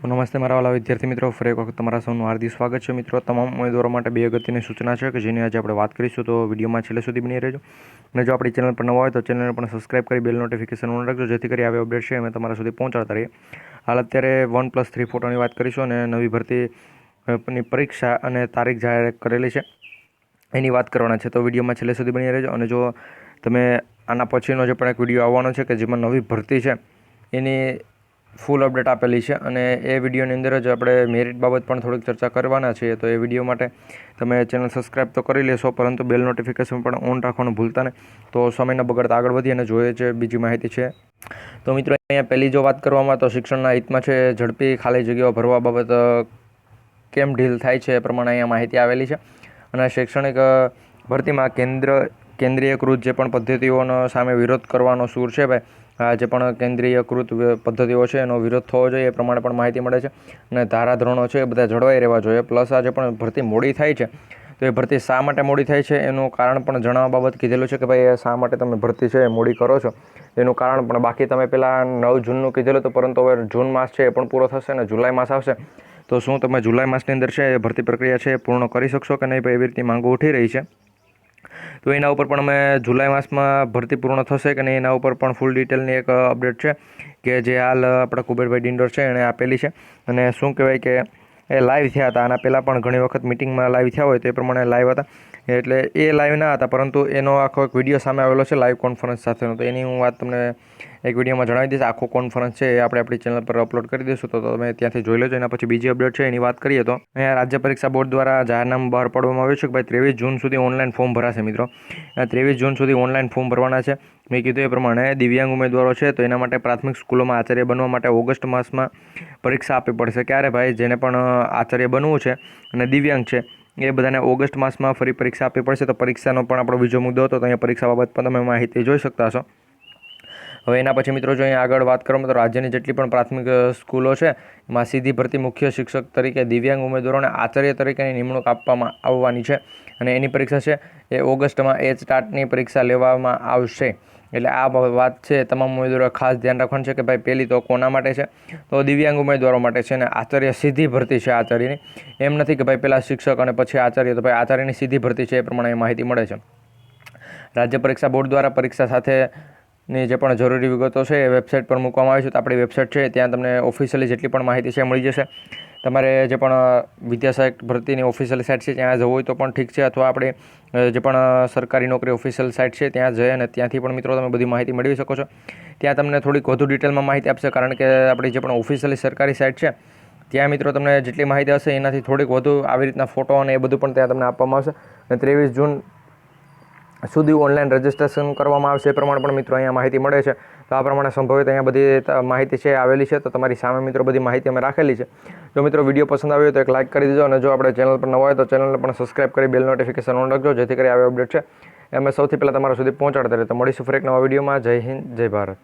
તો નમસ્તે મારા વાલા વિદ્યાર્થી મિત્રો, ફરી એક વખત તમારા સૌનું હાર્દિક સ્વાગત છે. મિત્રો, તમામ ઉમેદવારો માટે બે અગત્યની સૂચના છે કે જેની આજે આપણે વાત કરીશું, તો વિડીયોમાં છેલ્લે સુધી બની રહેજો. અને જો આપણી ચેનલ પર નવા હોય તો ચેનલને પણ સબસ્ક્રાઇબ કરી બેલ નોટિફિકેશન ઓન રાખજો, જેથી કરી આવી અપડેટ છે અમે તમારા સુધી પહોંચાડતા રહીએ. હાલ અત્યારે 1+3 ફોટોની વાત કરીશું અને નવી ભરતીની પરીક્ષા અને તારીખ જાહેર કરેલી છે એની વાત કરવાના છે. તો વિડીયોમાં છેલ્લે સુધી બની રહેજો. અને જો તમે આના પછીનો જે પણ એક વિડીયો આવવાનો છે કે જેમાં નવી ભરતી છે એની ફૂલ અપડેટ આપેલી છે અને એ વિડીયોની અંદર જ આપણે મેરિટ બાબત પણ થોડીક ચર્ચા કરવાના છીએ. તો એ વિડીયો માટે તમે ચેનલ સબસ્ક્રાઈબ તો કરી લેશો, પરંતુ બેલ નોટિફિકેશન પણ ઓન રાખવાનું ભૂલતા નહીં. તો સમયના બગડતા આગળ વધી અને જોઈએ છે બીજી માહિતી છે. તો મિત્રો, અહીંયા પહેલી જો વાત કરવામાં તો શિક્ષણના હિતમાં છે ઝડપી ખાલી જગ્યાઓ ભરવા બાબત કેમ ઢીલ થાય છે એ પ્રમાણે અહીંયા માહિતી આવેલી છે. અને શૈક્ષણિક ભરતીમાં કેન્દ્રીયકૃત જે પણ પદ્ધતિઓનો સામે વિરોધ કરવાનો સૂર છે ભાઈ, જે પણ કેન્દ્રીયકૃત પદ્ધતિઓ છે એનો વિરોધ થવો જોઈએ એ પ્રમાણે પણ માહિતી મળે છે. અને ધારાધોરણો છે એ બધા જળવાઈ રહેવા જોઈએ. પ્લસ આ જે પણ ભરતી મોડી થાય છે તો એ ભરતી શા માટે મોડી થાય છે એનું કારણ પણ જણાવવા બાબત કીધેલું છે કે ભાઈ શા માટે તમે ભરતી છે એ મોડી કરો છો એનું કારણ પણ. બાકી તમે પહેલાં 9 જૂનનું કીધેલું હતું, પરંતુ હવે જૂન માસ છે એ પણ પૂરો થશે અને જુલાઈ માસ આવશે. તો શું તમે જુલાઈ માસની અંદર છે એ ભરતી પ્રક્રિયા છે એ પૂર્ણ કરી શકશો કે નહીં? ભાઈ એવી રીતની માંગો ઉઠી રહી છે. તો એના ઉપર પણ અમે જુલાઈ માસમાં ભરતી પૂર્ણ થશે કે નહીં એના ઉપર પણ ફૂલ ડિટેલની એક અપડેટ છે કે જે હાલ આપણા કુબેરભાઈ ડિંડોર છે એણે આપેલી છે. અને શું કહેવાય કે એ લાઈવ થયા હતા. આના પહેલાં પણ ઘણી વખત મિટિંગમાં લાઈવ થયા હોય તો એ પ્રમાણે લાઈવ હતા. એટલે એ લાઈવ ના હતા, પરંતુ એનો આખો એક વિડીયો સામે આવેલો છે લાઈવ કોન્ફરન્સ સાથેનો. તો એની હું વાત તમને એક વિડીયોમાં જણાવી દઈશ. આખો કોન્ફરન્સ છે એ આપણે આપણી ચેનલ પર અપલોડ કરી દઈશું, તો તમે ત્યાંથી જોઈ લેજો. એના પછી બીજી અપડેટ છે એની વાત કરીએ તો અહીંયા રાજ્ય પરીક્ષા બોર્ડ દ્વારા જાહેરનામું બહાર પાડવામાં આવ્યું છે કે ભાઈ 23 જૂન સુધી ઓનલાઈન ફોર્મ ભરાશે. મિત્રો, 23 જૂન સુધી ઓનલાઈન ફોર્મ ભરવાના છે. મેં કીધું એ પ્રમાણે દિવ્યાંગ ઉમેદવારો છે તો એના માટે પ્રાથમિક સ્કૂલોમાં આચાર્ય બનવા માટે ઓગસ્ટ માસમાં પરીક્ષા આપવી પડશે. ક્યારે ભાઈ? જેને પણ આચાર્ય બનવું છે અને દિવ્યાંગ છે એ બધાને ઓગસ્ટ માસમાં ફરી પરીક્ષા આપવી પડશે. તો પરીક્ષાનો પણ આપણો બીજો મુદ્દો હતો, તો અહીંયા પરીક્ષા બાબત પણ તમે માહિતી જોઈ શકતા હશો. હવે એના પછી મિત્રો જો અહીંયા આગળ વાત કરવામાં તો રાજ્યની જેટલી પણ પ્રાથમિક સ્કૂલો છે એમાં સીધી ભરતી મુખ્ય શિક્ષક તરીકે દિવ્યાંગ ઉમેદવારોને આચાર્ય તરીકેની નિમણૂક આપવામાં આવવાની છે. અને એની પરીક્ષા છે એ ઓગસ્ટમાં સ્ટાર્ટની પરીક્ષા લેવામાં આવશે. એટલે આ વાત છે તમામ ઉમેદવારો ખાસ ધ્યાન રાખવાનું છે કે ભાઈ પહેલી તો કોના માટે છે? તો દિવ્યાંગ ઉમેદવારો માટે છે. અને આચાર્ય સીધી ભરતી છે આચાર્યની. એમ નથી કે ભાઈ પહેલાં શિક્ષક અને પછી આચાર્ય. તો ભાઈ આચાર્યની સીધી ભરતી છે એ પ્રમાણે માહિતી મળે છે. રાજ્ય પરીક્ષા બોર્ડ દ્વારા પરીક્ષા સાથેની જે પણ જરૂરી વિગતો છે એ વેબસાઇટ પર મૂકવામાં આવી છે. તો આપણી વેબસાઇટ છે ત્યાં તમને ઓફિશિયલી જેટલી પણ માહિતી છે મળી જશે. તમારે જે પણ વિદ્યાસહાયક ભરતીની ઓફિશિયલ સાઇટ છે ત્યાં જવું હોય તો પણ ઠીક છે, અથવા આપણે જે પણ સરકારી નોકરી ઓફિશિયલ સાઇટ છે ત્યાં જઈ અને ત્યાંથી પણ મિત્રો તમે બધી માહિતી મેળવી શકો છો. ત્યાં તમને થોડીક વધુ ડિટેલમાં માહિતી આપશે, કારણ કે આપણી જે પણ ઓફિશિયલી સરકારી સાઇટ છે ત્યાં મિત્રો તમને જેટલી માહિતી હશે એનાથી થોડીક વધુ આવી રીતના ફોટો અને એ બધું પણ ત્યાં તમને આપવામાં આવશે. અને 23 જૂન સુધી ઓનલાઈન રજિસ્ટ્રેશન કરવામાં આવશે એ પ્રમાણે પણ મિત્રો અહીંયા માહિતી મળે છે. તો આ પ્રમાણે સંભવિત અહીંયા બધી માહિતી છે આવેલી છે. તો તમારી સામે મિત્રો બધી માહિતી અમે રાખેલી છે. જો મિત્રો વિડીયો પસંદ આવ્યો તો એક લાઇક કરી દેજો. અને જો આપણે ચેનલ પર નવા હોય તો ચેનલને પણ સબસ્ક્રાઇબ કરી બેલ નોટિફિકેશન ઓન રાખજો, જેથી કરી આવી અપડેટ છે અમે સૌથી પહેલાં તમારા સુધી પહોંચાડતા રહે. તો મળીશું ફરી એક નવા વિડીયોમાં. જય હિન્દ, જય ભારત.